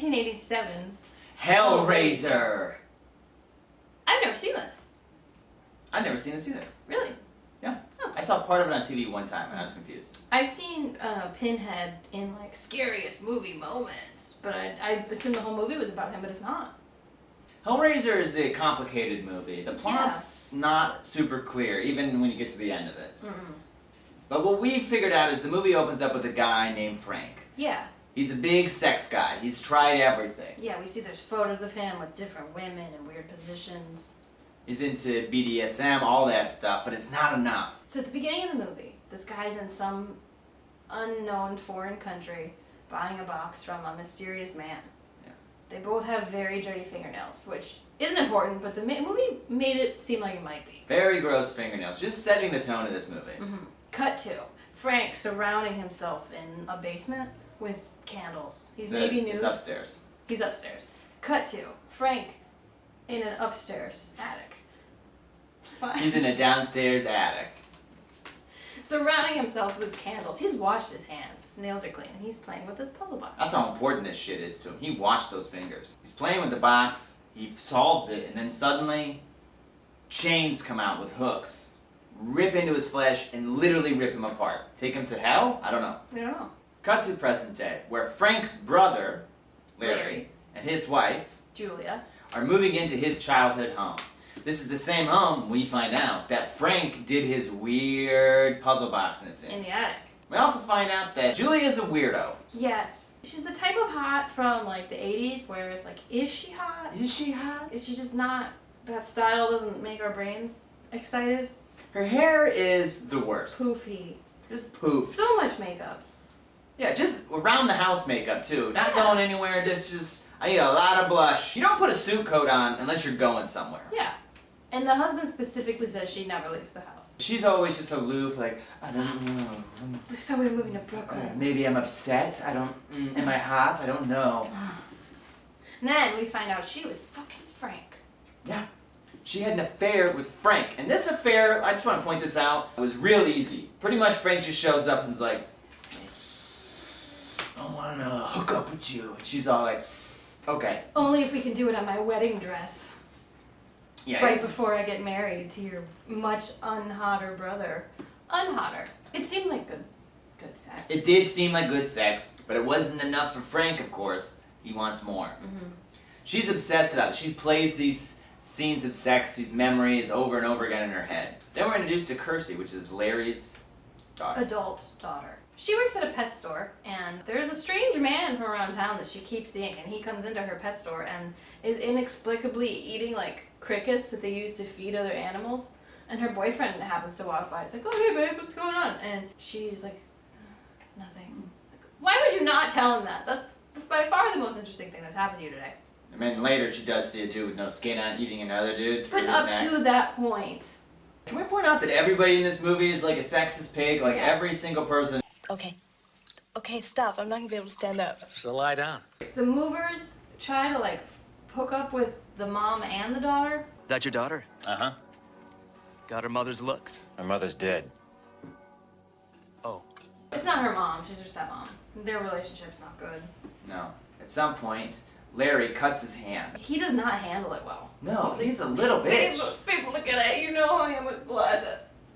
1987's Hellraiser. I've never seen this. I've never seen this either. Really? Yeah. Oh. I saw part of it on TV one time and I was confused. I've seen Pinhead in like scariest movie moments, but I assumed the whole movie was about him, but it's not. Hellraiser is a complicated movie. The plot's not super clear, even when you get to the end of it. Mm-mm. But what we figured out is the movie opens up with a guy named Frank. Yeah. He's a big sex guy. He's tried everything. Yeah, we see there's photos of him with different women in weird positions. He's into BDSM, all that stuff, but it's not enough. So at the beginning of the movie, this guy's in some unknown foreign country buying a box from a mysterious man. Yeah. They both have very dirty fingernails, which isn't important, but the movie made it seem like it might be. Very gross fingernails. Just setting the tone of this movie. Mm-hmm. Cut to Frank surrounding himself in a basement with candles. He's maybe nude. It's upstairs. He's upstairs. Cut to Frank in an upstairs attic. What? He's in a downstairs attic. Surrounding himself with candles. He's washed his hands. His nails are clean. And he's playing with this puzzle box. That's how important this shit is to him. He washed those fingers. He's playing with the box, he solves it, and then suddenly chains come out with hooks, rip into his flesh, and literally rip him apart. Take him to hell? I don't know. We don't know. Cut to present day, where Frank's brother, Larry, and his wife, Julia, are moving into his childhood home. This is the same home, we find out, that Frank did his weird puzzle boxes in. in the attic. We also find out that Julia's a weirdo. Yes. She's the type of hot from like the 80s where it's like, is she hot? Is she hot? Is she just not? That style doesn't make our brains excited. Her hair is the worst. Poofy. Just poof. So much makeup. Yeah, just around the house makeup too. Not going anywhere, just, I need a lot of blush. You don't put a suit coat on unless you're going somewhere. Yeah. And the husband specifically says she never leaves the house. She's always just aloof, like, I don't know. I thought we were moving to Brooklyn. Maybe I'm upset. I don't, am I hot? I don't know. And then we find out she was fucking Frank. Yeah. She had an affair with Frank. And this affair, I just want to point this out, was real easy. Pretty much Frank just shows up and is like, I want to hook up with you. And she's all like, okay. Only if we can do it on my wedding dress. Yeah. Right before I get married to your much unhotter brother. Unhotter. It seemed like good sex. It did seem like good sex, but it wasn't enough for Frank, of course. He wants more. Mm-hmm. She's obsessed about it. She plays these scenes of sex, these memories over and over again in her head. Then we're introduced to Kirsty, which is Larry's daughter. Adult daughter. She works at a pet store, and there's a strange man from around town that she keeps seeing, and he comes into her pet store and is inexplicably eating like crickets that they use to feed other animals. And her boyfriend happens to walk by. It's like, oh hey babe, what's going on? And she's like, nothing. Like, why would you not tell him that? That's by far the most interesting thing that's happened to you today. And then later she does see a dude with no skin on eating another dude. But up to that point. Can we point out that everybody in this movie is like a sexist pig? Like every single person. Okay. Okay, stop. I'm not gonna be able to stand up. So lie down. The movers try to like hook up with the mom and the daughter. That your daughter? Uh-huh. Got her mother's looks. My mother's dead. Oh. It's not her mom, she's her stepmom. Their relationship's not good. No. At some point, Larry cuts his hand. He does not handle it well. No, he's a little bitch. People look at it, you know I am with blood.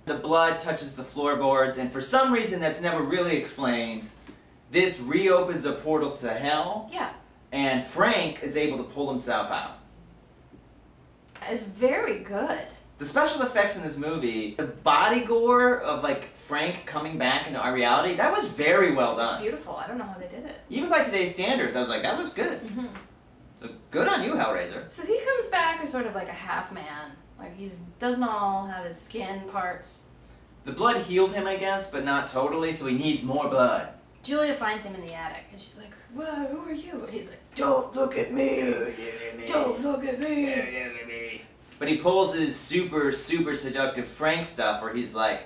The blood touches the floorboards, and for some reason that's never really explained, this reopens a portal to hell. Yeah. And Frank is able to pull himself out. It's very good. The special effects in this movie, the body gore of like Frank coming back into our reality, that was very well done. It's beautiful. I don't know how they did it. Even by today's standards, I was like, that looks good. Mm-hmm. So good on you, Hellraiser. So he comes back as sort of like a half man. Like he doesn't all have his skin parts. The blood healed him, I guess, but not totally, so he needs more blood. Julia finds him in the attic, and she's like, "Whoa, who are you?" And he's like, "Don't look at me! Don't look at me!" But he pulls his super seductive Frank stuff where he's like,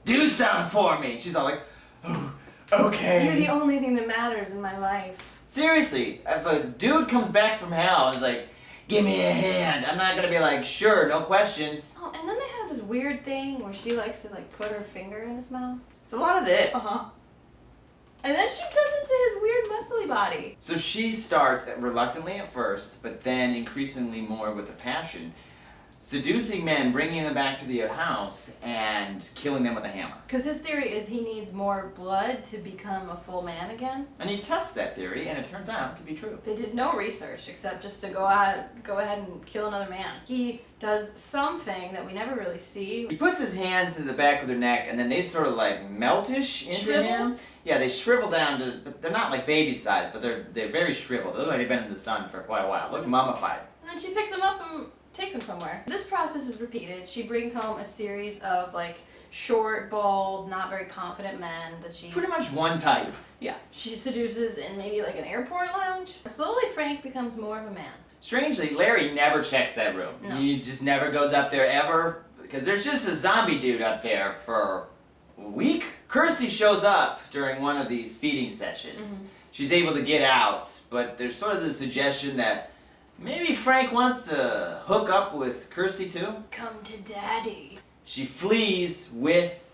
do something for me! She's all like, oh, okay. You're the only thing that matters in my life. Seriously, if a dude comes back from hell and is like, give me a hand, I'm not gonna be like, sure, no questions. Oh, and then they have this weird thing where she likes to like put her finger in his mouth. It's a lot of this. Uh-huh. And then she turns into his weird muscly body. So she starts reluctantly at first, but then increasingly more with a passion, seducing men, bringing them back to the house, and killing them with a hammer. Because his theory is he needs more blood to become a full man again. And he tests that theory, and it turns out to be true. They did no research except just to go ahead and kill another man. He does something that we never really see. He puts his hands to the back of their neck, and then they sort of like meltish into Shrivel? him. Yeah, they shrivel down to, but they're not like baby size, but they're very shriveled. They look like they've been in the sun for quite a while. Look mummified. And then she picks him up and takes him somewhere. This process is repeated. She brings home a series of like short, bald, not very confident men that she Pretty much one type. she seduces in maybe like an airport lounge. Slowly Frank becomes more of a man. Strangely, Larry never checks that room. No. He just never goes up there ever, because there's just a zombie dude up there for a week. Kirsty shows up during one of these feeding sessions. She's able to get out, but there's sort of the suggestion that maybe Frank wants to hook up with Kirsty too. Come to daddy. She flees with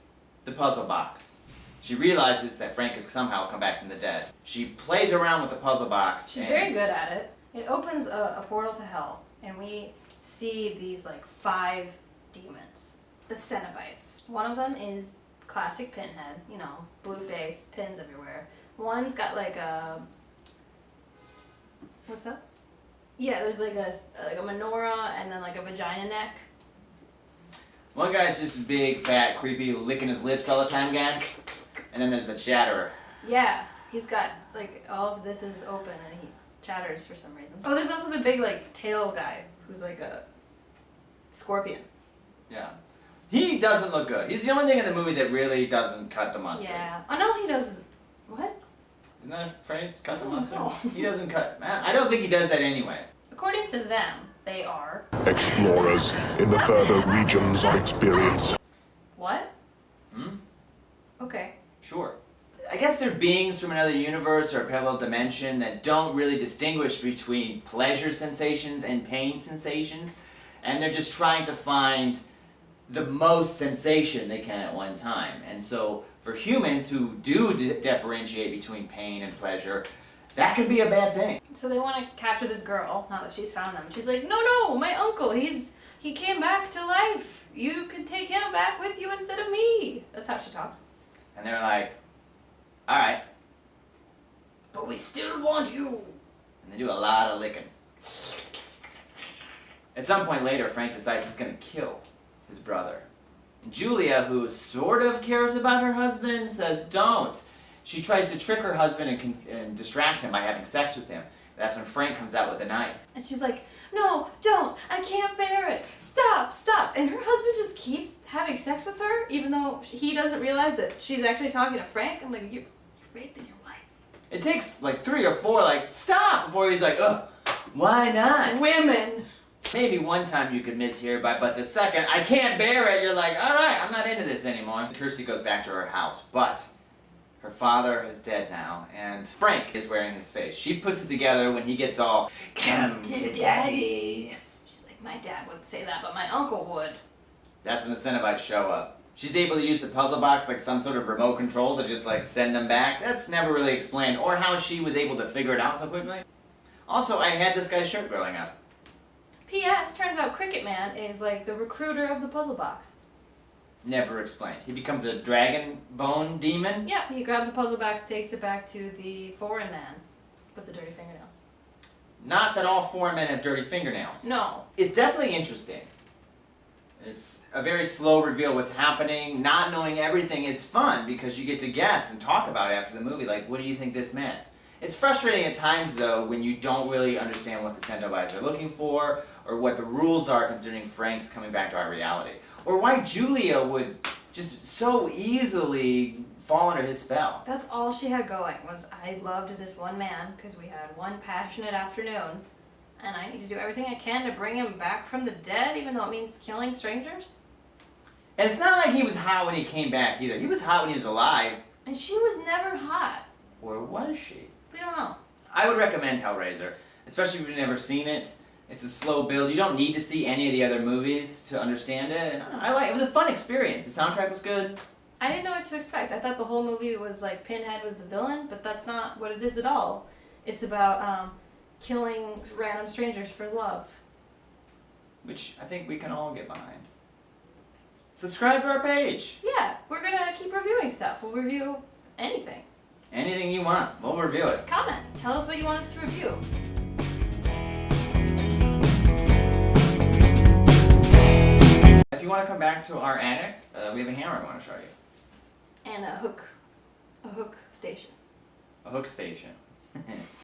the puzzle box. She realizes that Frank has somehow come back from the dead. She plays around with the puzzle box. She's very good at it. It opens a portal to hell, and we see these like 5 demons. The Cenobites. One of them is classic Pinhead, you know, blue face, pins everywhere. One's got like a... What's that? Yeah, there's like a menorah and then like a vagina neck. One guy's just big, fat, creepy, licking his lips all the time guy. And then there's the chatterer. Yeah, he's got like all of this is open and he chatters for some reason. Oh, there's also the big like tail guy who's like a scorpion. Yeah. He doesn't look good. He's the only thing in the movie that really doesn't cut the mustard. Yeah. Oh no, he does. What? Isn't that a phrase? Cut the I don't mustard? know. He doesn't cut. I don't think he does that anyway. According to them, they are Explorers in the further regions of experience. what? Hmm? Okay. Sure. I guess they're beings from another universe or a parallel dimension that don't really distinguish between pleasure sensations and pain sensations, and they're just trying to find the most sensation they can at one time. And so for humans who do differentiate between pain and pleasure, that could be a bad thing. So they want to capture this girl now that she's found them. She's like, no, my uncle, he came back to life. You could take him back with you instead of me. That's how she talks. And they're like, alright. But we still want you. And they do a lot of licking. At some point later, Frank decides he's going to kill his brother. And Julia, who sort of cares about her husband, says don't. She tries to trick her husband and distract him by having sex with him. That's when Frank comes out with a knife. And she's like, no, don't. I can't bear it. Stop. And her husband just keeps having sex with her, even though he doesn't realize that she's actually talking to Frank. I'm like, you're raping your wife. It takes like 3 or 4, like, stop, before he's like, ugh, why not? Women. Maybe one time you could mishear, but the second, I can't bear it, you're like, alright, I'm not into this anymore. Kirsty goes back to her house, but her father is dead now, and Frank is wearing his face. She puts it together when he gets all, come to daddy. She's like, my dad wouldn't say that, but my uncle would. That's when the Cenobites show up. She's able to use the puzzle box like some sort of remote control to just like send them back. That's never really explained, or how she was able to figure it out so quickly. Also, I had this guy's shirt growing up. P.S. Turns out Cricket Man is like the recruiter of the puzzle box. Never explained. He becomes a dragon bone demon? Yeah, he grabs the puzzle box, takes it back to the foreign man with the dirty fingernails. Not that all foreign men have dirty fingernails. No. It's definitely interesting. It's a very slow reveal what's happening. Not knowing everything is fun because you get to guess and talk about it after the movie, like, what do you think this meant? It's frustrating at times, though, when you don't really understand what the Cenobites are looking for, or what the rules are concerning Frank's coming back to our reality, or why Julia would just so easily fall under his spell. That's all she had going, was I loved this one man because we had one passionate afternoon, and I need to do everything I can to bring him back from the dead, even though it means killing strangers. And it's not like he was hot when he came back, either. He was hot when he was alive. And she was never hot. Or was she? We don't know. I would recommend Hellraiser, especially if you've never seen it. It's a slow build. You don't need to see any of the other movies to understand it. And I like it. It was a fun experience. The soundtrack was good. I didn't know what to expect. I thought the whole movie was like Pinhead was the villain, but that's not what it is at all. It's about killing random strangers for love. Which I think we can all get behind. Subscribe to our page. Yeah, we're gonna keep reviewing stuff. We'll review anything. Anything you want, we'll review it. Comment. Tell us what you want us to review. If you want to come back to our attic, we have a hammer I want to show you. And a hook. A hook station. A hook station.